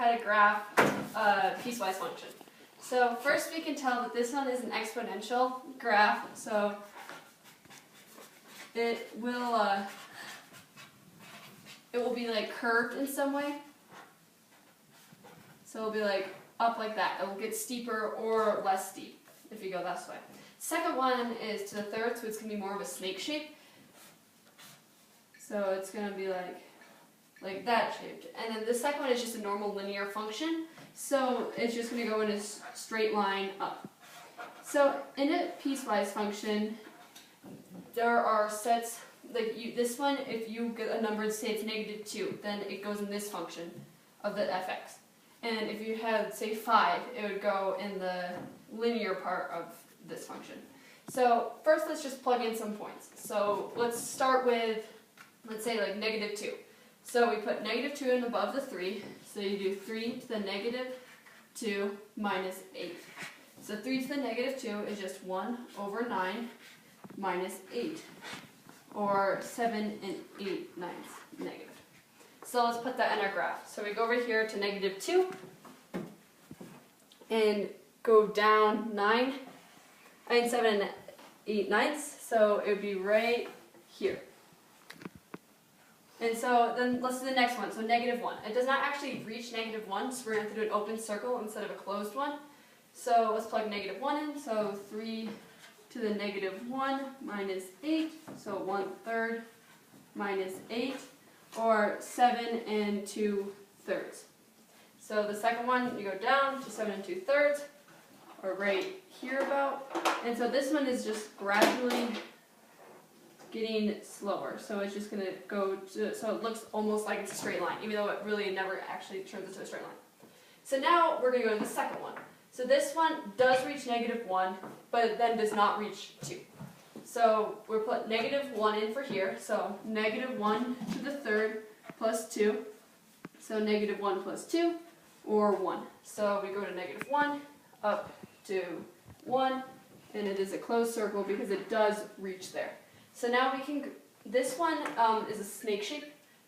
how to graph a piecewise function. So first we can tell that this one is an exponential graph, so it will be like curved in some way. So it'll be like up like that. It will get steeper or less steep if you go this way. Second one is to the third, so it's going to be more of a snake shape. So it's going to be like that shaped. And then the second one is just a normal linear function. So it's just going to go in a straight line up. So in a piecewise function, there are sets, like this one, if you get a number and say it's -2, then it goes in this function of the fx. And if you had, say, 5, it would go in the linear part of this function. So first let's just plug in some points. So let's start with, let's say like -2. So we put -2 in above the 3. So you do 3 to the -2 minus 8. So 3 to the -2 is just 1 over 9 minus 8. Or 7 8/9 negative. So let's put that in our graph. So we go over here to -2 and go down 7 8/9. So it would be right here. And so then let's do the next one. So -1. It does not actually reach -1, so we're going to have to do an open circle instead of a closed one. So let's plug -1 in. So 3 to the -1 minus 8. So 1/3 minus 8. Or 7 2/3. So the second one, you go down to 7 2/3, or right here about. And so this one is just gradually getting slower. So it's just going to go to, so it looks almost like it's a straight line, even though it really never actually turns into a straight line. So now we're going to go to the second one. So this one does reach -1, but then does not reach 2. So we'll put -1 in for here. So -1 to the third plus 2. So -1 plus 2, or 1. So we go to -1 up to 1, and it is a closed circle because it does reach there. So now we can, this one is a snake shape,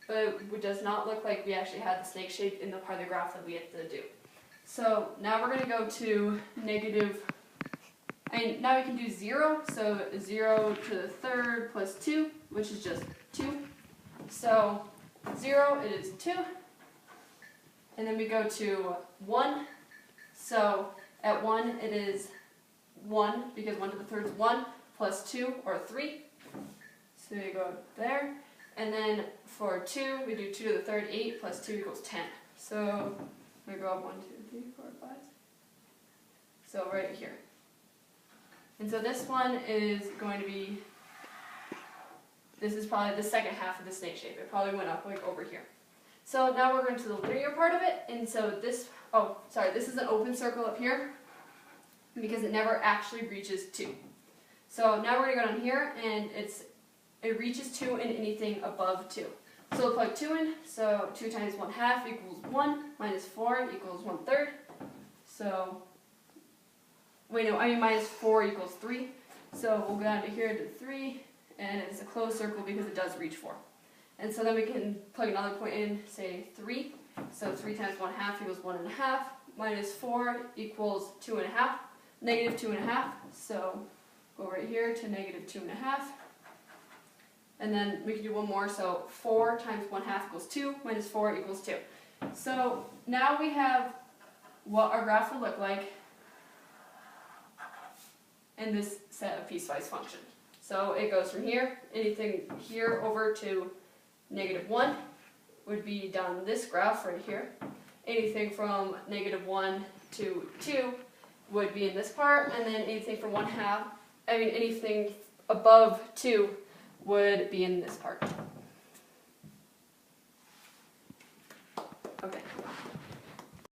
but it does not look like we actually had the snake shape in the part of the graph that we have to do. So now we're going to go to now we can do 0, so 0 to the third plus 2, which is just 2. So 0, it is 2. And then we go to 1. So at 1, it is 1, because 1 to the third is 1, plus 2, or 3. So you go there. And then for 2, we do 2 to the third, 8, plus 2 equals 10. So we go up 1, 2, 3, 4, 5. So right here. And so this one is going to be, this is probably the second half of the snake shape. It probably went up like over here. So now we're going to the linear part of it. And so this, this is an open circle up here because it never actually reaches 2. So now we're going to go down here, and it reaches 2 in anything above 2. So we'll plug 2 in. So 2 times 1/2 equals 1, minus 4 equals 1/3. So minus 4 equals 3. So we'll go down to here to 3, and it's a closed circle because it does reach 4. And so then we can plug another point in, say 3. So 3 times 1/2 equals 1.5, minus 4 equals 2.5, -2.5. So go right here to -2.5. And then we can do one more, so 4 times 1/2 equals 2, minus 4 equals 2. So now we have what our graph would look like in this set of piecewise function. So it goes from here, anything here over to -1 would be down this graph right here. Anything from -1 to 2 would be in this part, and then anything from anything above 2 would be in this part. Okay.